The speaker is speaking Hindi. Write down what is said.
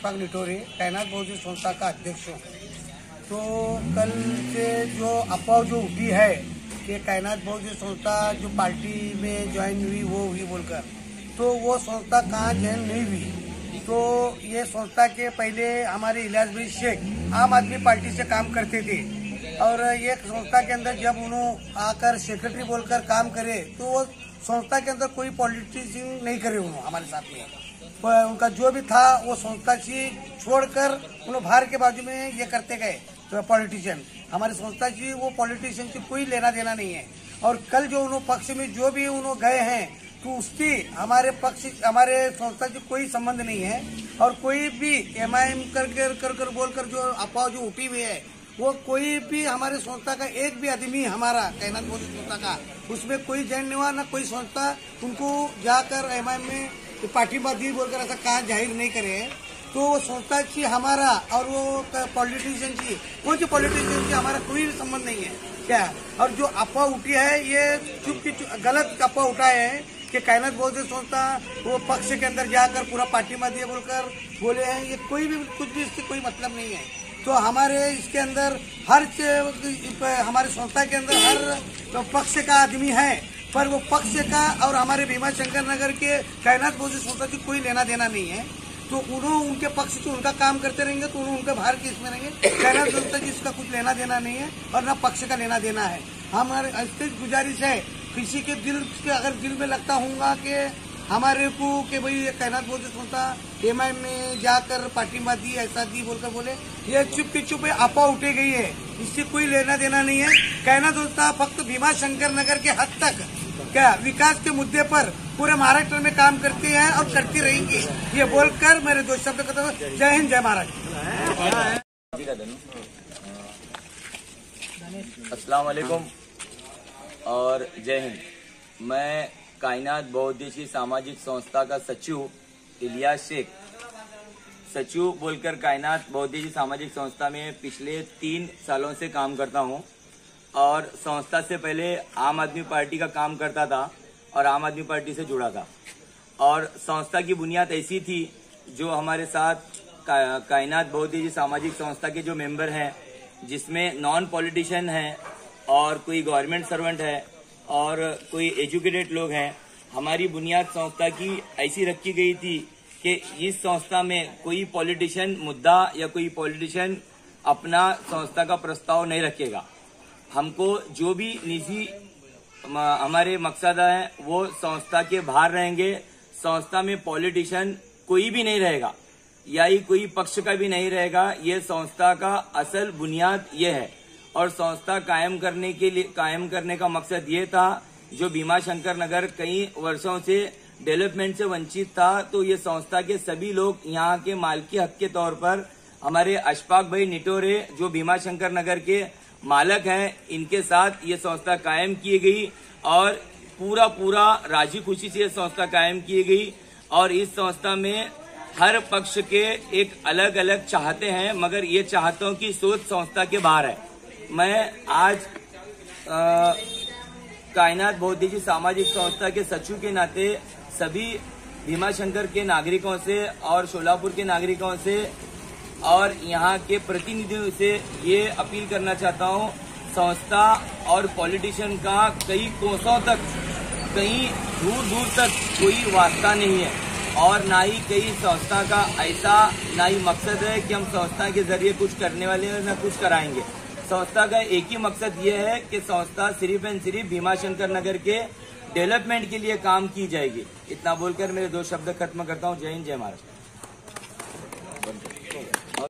अशफाक निटोरे कायनात बहुजन संस्था का अध्यक्ष हूँ। तो कल से जो अफवाह जो उठी है कि कायनात बहुजन संस्था जो पार्टी में ज्वाइन हुई वो हुई बोलकर, तो वो संस्था कहाँ ज्वाइन नहीं हुई। तो ये संस्था के पहले हमारे इलियास भाई शेख आम आदमी पार्टी से काम करते थे और ये संस्था के अंदर जब उन्होंने आकर सेक्रेटरी बोलकर काम करे तो वो संस्था के अंदर कोई पॉलिटिशियन नहीं करे उन्होंने हमारे साथ में। उनका जो भी था वो संस्था से छोड़कर उन्होंने बाहर के बाजू में ये करते गए तो पॉलिटिशियन हमारी संस्था की वो पॉलिटिशियन से कोई लेना देना नहीं है। और कल जो उन्होंने पक्ष में जो भी उन्होंने गए हैं तो उसकी हमारे पक्ष हमारे संस्था से कोई संबंध नहीं है। और कोई भी एमआईएम कर बोलकर जो अफवाह जो उठी हुई है वो कोई भी हमारे संस्था का एक भी आदमी हमारा कायनात बहुजन संस्था का उसमें कोई जैन नहीं हुआ, न कोई संस्था उनको जाकर एमआईएम में पार्टी दी बोलकर ऐसा कहा जाहिर नहीं करे। तो वो संस्था की हमारा और वो पॉलिटिशियन की कौन सी पॉलिटिशियन की हमारा कोई संबंध नहीं है क्या। और जो अफवाह उठी है ये गलत अफवाह उठाए हैं कि कायनात बहुजन संस्था वो पक्ष के अंदर जाकर पूरा पार्टी दिए बोलकर बोले हैं, ये कोई भी कुछ भी इससे कोई मतलब नहीं है। तो हमारे इसके अंदर हर हमारे संस्था के अंदर हर पक्ष का आदमी है, पर वो पक्ष का और हमारे भीमा शंकर नगर के कायनात बहुजन संस्था की कोई लेना देना नहीं है। तो उन्होंने उनके पक्ष से उनका काम करते रहेंगे तो उन्होंने उनके बाहर के इसमें रहेंगे। कायनात संस्था की इसका कुछ लेना देना नहीं है और न पक्ष का लेना देना है। हमारे ऐसी गुजारिश है किसी के दिल के अगर दिल में लगता होगा कि हमारे को कि भाई ये कायनात बहुजन संस्था एमआईएम में जाकर पार्टी दी ऐसा दी बोलकर बोले, ये चुप की चुप अफवाह उठी गई है, इससे कोई लेना देना नहीं है। कायनात संस्था फक्त भीमा शंकर नगर के हद तक क्या विकास के मुद्दे पर पूरे महाराष्ट्र में काम करती है और करती रहेंगी। ये बोलकर मेरे दो शब्द कहता हूँ। जय हिंद, जय महाराष्ट्र। अस्सलाम वालेकुम और जय हिंद। मैं कायनात बहुउद्देशीय सामाजिक संस्था का सचिव इलियास शेख, सचिव बोलकर कायनात बहुउद्देशीय सामाजिक संस्था में पिछले 3 सालों से काम करता हूं। और संस्था से पहले आम आदमी पार्टी का काम करता था और आम आदमी पार्टी से जुड़ा था। और संस्था की बुनियाद ऐसी थी, जो हमारे साथ कायनात बहुउद्देशीय सामाजिक संस्था के जो मेंबर हैं, जिसमें नॉन पॉलिटिशियन है और कोई गवर्नमेंट सर्वेंट है और कोई एजुकेटेड लोग हैं, हमारी बुनियाद संस्था की ऐसी रखी गई थी कि इस संस्था में कोई पॉलिटिशियन मुद्दा या कोई पॉलिटिशियन अपना संस्था का प्रस्ताव नहीं रखेगा। हमको जो भी निजी हमारे मकसद है वो संस्था के बाहर रहेंगे। संस्था में पॉलिटिशियन कोई भी नहीं रहेगा या ही कोई पक्ष का भी नहीं रहेगा। ये संस्था का असल बुनियाद ये है। और संस्था कायम करने का मकसद ये था, जो भीमा शंकर नगर कई वर्षों से डेवलपमेंट से वंचित था, तो ये संस्था के सभी लोग यहाँ के मालकी हक के तौर पर हमारे अशफाक भाई निटोरे जो भीमा शंकर नगर के मालक हैं, इनके साथ ये संस्था कायम की गई और पूरा राजी खुशी से ये संस्था कायम की गई। और इस संस्था में हर पक्ष के एक अलग अलग चाहते हैं, मगर ये चाहतों की सोच संस्था के बाहर है। मैं आज कायनात बहुउद्देशीय सामाजिक संस्था के सचिव के नाते सभी भीमा शंकर के नागरिकों से और शोलापुर के नागरिकों से और यहाँ के प्रतिनिधियों से ये अपील करना चाहता हूँ, संस्था और पॉलिटिशियन का कई कोसों तक, कहीं दूर तक कोई वास्ता नहीं है और ना ही कई संस्था का ऐसा ना ही मकसद है कि हम संस्था के जरिए कुछ करने वाले हैं ना कुछ कराएंगे। संस्था का एक ही मकसद ये है कि संस्था सिर्फ एंड सिर्फ भीमा शंकर नगर के डेवलपमेंट के लिए काम की जाएगी। इतना बोलकर मेरे 2 शब्द खत्म करता हूँ। जय हिंद, जय महाराष्ट्र।